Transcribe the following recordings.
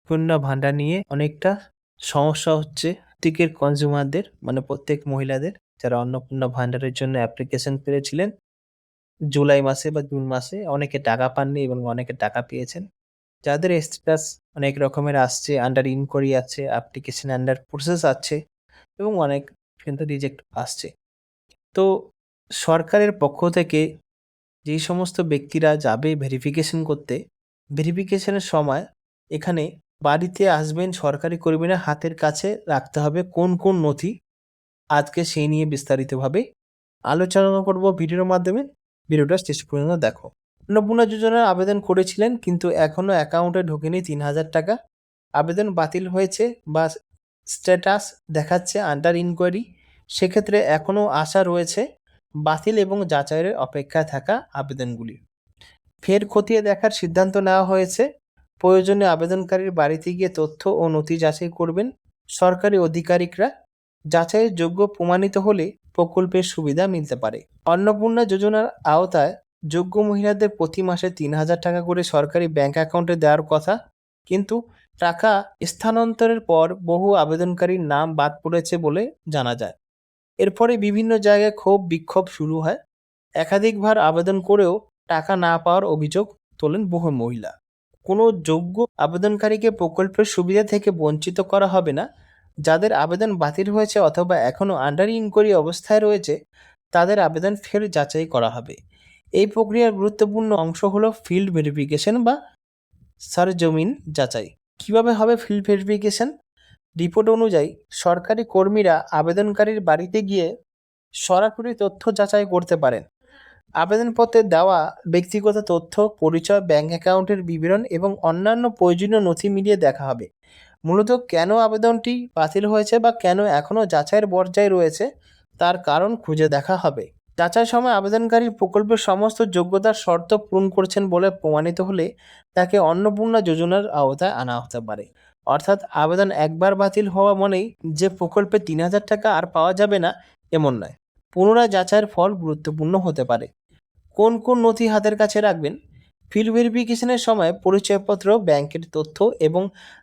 পণ্য ভান্ডার নিয়ে অনেকটা সমস্যা হচ্ছে প্রত্যেকের কনজিউমারদের মানে প্রত্যেক মহিলাদের যারা অন্নপূর্ণা ভান্ডারের জন্য অ্যাপ্লিকেশন করেছিলেন জুলাই মাসে বা জুন মাসে অনেকে টাকা পাননি এবং অনেকে টাকা পেয়েছেন। যাদের স্ট্যাটাস অনেক রকমের আসছে, আন্ডার ইনকোয়ারি আছে, অ্যাপ্লিকেশন আন্ডার প্রসেস আছে এবং অনেক কিন্তু রিজেক্ট আসছে। তো সরকারের পক্ষ থেকে যেই সমস্ত ব্যক্তিরা যাবে ভেরিফিকেশন করতে, ভেরিফিকেশনের সময় এখানে বাড়িতে আসবেন সরকারি কর্মীরা হাতের কাছে রাখতে হবে কোন কোন নথি। আজকে সেই নিয়ে বিস্তারিতভাবে আলোচনা করব ভিডিওর মাধ্যমে। ভিডিওটা শেষ পর্যন্ত দেখো। অন্নপূর্ণা যোজনার আবেদন করেছিলেন কিন্তু এখনো অ্যাকাউন্টে ঢোকেনি ৩,০০০ টাকা। আবেদন বাতিল হয়েছে বা স্ট্যাটাস দেখাচ্ছে আন্ডার ইনকোয়ারি। সেক্ষেত্রে এখনো আশা রয়েছে বাতিল এবং যাচাইয়ের অপেক্ষায় থাকা আবেদনগুলি ফের খতিয়ে দেখার সিদ্ধান্ত নেওয়া হয়েছে। প্রয়োজনে আবেদনকারীর বাড়িতে গিয়ে তথ্য ও নথি যাচাই করবেন সরকারি আধিকারিকরা। যাচাইয়ের যোগ্য প্রমাণিত হলে প্রকল্পের সুবিধা মিলতে পারে। অন্নপূর্ণা যোজনার আওতায় যোগ্য মহিলাদের প্রতি মাসে ৩,০০০ টাকা করে সরকারি ব্যাংক অ্যাকাউন্টে দেওয়ার কথা, কিন্তু টাকা স্থানান্তরের পর বহু আবেদনকারীর নাম বাদ পড়েছে বলে জানা যায়। এরপরে বিভিন্ন জায়গায় ক্ষোভ বিক্ষোভ শুরু হয়। একাধিকবার আবেদন করেও টাকা না পাওয়ার অভিযোগ তোলেন বহু মহিলা। কোনো যোগ্য আবেদনকারীকে প্রকল্পের সুবিধা থেকে বঞ্চিত করা হবে না। যাদের আবেদন বাতিল হয়েছে অথবা এখনও আন্ডার ইনকোয়ারি অবস্থায় রয়েছে তাদের আবেদন ফের যাচাই করা হবে। এই প্রক্রিয়ার গুরুত্বপূর্ণ অংশ হলো ফিল্ড ভেরিফিকেশন বা সরজমিন যাচাই। কিভাবে হবে ফিল্ড ভেরিফিকেশন? রিপোর্ট অনুযায়ী সরকারি কর্মীরা আবেদনকারীর বাড়িতে গিয়ে সরাসরি তথ্য যাচাই করতে পারেন। আবেদনপত্রে দেওয়া ব্যক্তিগত তথ্য, পরিচয়, ব্যাংক অ্যাকাউন্টের বিবরণ এবং অন্যান্য প্রয়োজনীয় নথি মিলিয়ে দেখা হবে। মূলত কেন আবেদনটি বাতিল হয়েছে বা কেন এখনও যাচাইয়ের পর্যায়ে রয়েছে তার কারণ খুঁজে দেখা হবে। যাচাই সময় আবেদনকারী প্রকল্পের সমস্ত যোগ্যতার শর্ত পূরণ করছেন বলে প্রমাণিত হলে তাকে অন্নপূর্ণা যোজনার আওতায় আনা হতে পারে। অর্থাৎ আবেদন একবার বাতিল হওয়া মানেই যে প্রকল্পে ৩,০০০ টাকা আর পাওয়া যাবে না এমন নয়। পুনরায় যাচাইয়ের ফল গুরুত্বপূর্ণ হতে পারে। কোন কোন নথি হাতের কাছে রাখবেন? ফিল্ড ভেরিফিকেশনের সময় পরিচয়পত্র, ব্যাংকের তথ্য এবং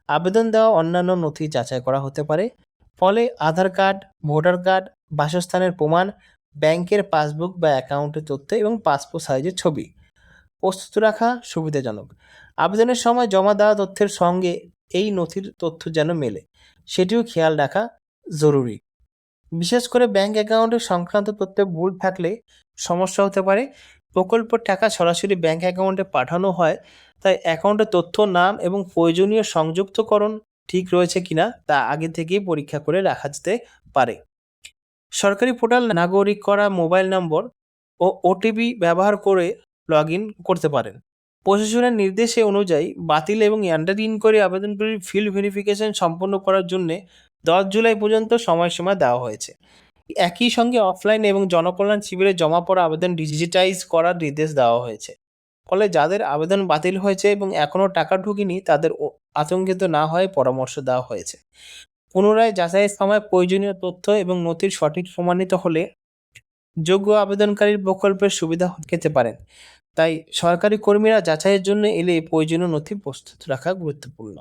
আবেদন দেওয়া অন্যান্য নথি যাচাই করা হতে পারে। ফলে আধার কার্ড, ভোটার কার্ড, বাসস্থানের প্রমাণ, ব্যাংকের পাসবুক বা অ্যাকাউন্টের তথ্য এবং পাসপোর্ট সাইজের ছবি প্রস্তুত রাখা সুবিধাজনক। আবেদনের সময় জমা দেওয়া তথ্যের সঙ্গে এই নথির তথ্য যেন মেলে, সেটিও খেয়াল রাখা জরুরি। বিশেষ করে ব্যাংক অ্যাকাউন্টের সংক্রান্ত তথ্যে ভুল থাকলে সমস্যা হতে পারে। প্রকল্পের টাকা সরাসরি ব্যাংক অ্যাকাউন্টে পাঠানো হয়, তাই অ্যাকাউন্টের তথ্য, নাম এবং প্রয়োজনীয় সংযুক্তকরণ ঠিক রয়েছে কিনা তা আগে থেকেই পরীক্ষা করে রাখা যেতে পারে। সরকারি পোর্টাল নাগরিক করা মোবাইল নম্বর ও ওটিপি ব্যবহার করে লগ ইন করতে পারেন। প্রশাসনের নির্দেশে অনুযায়ী বাতিল এবং আন্ডার ইনকোয়ারি আবেদনগুলির ফিল্ড ভেরিফিকেশন সম্পন্ন করার জন্য 10 জুলাই পর্যন্ত সময়সীমা দেওয়া হয়েছে। একই সঙ্গে অফলাইন এবং জনকল্যাণ শিবিরে জমা পড়া আবেদন ডিজিটাইজ করার নির্দেশ দেওয়া হয়েছে। ফলে যাদের আবেদন বাতিল হয়েছে এবং এখনও টাকা ঢোকেনি তাদের আতঙ্কিত না হয়ে পরামর্শ দেওয়া হয়েছে। পুনরায় যাচাইয়ের সময় প্রয়োজনীয় তথ্য এবং নথির সঠিক প্রমাণিত হলে যোগ্য আবেদনকারীর প্রকল্পের সুবিধা পেতে পারেন। তাই সরকারি কর্মীরা যাচাইয়ের জন্য এলে প্রয়োজনীয় নথি প্রস্তুত রাখা গুরুত্বপূর্ণ।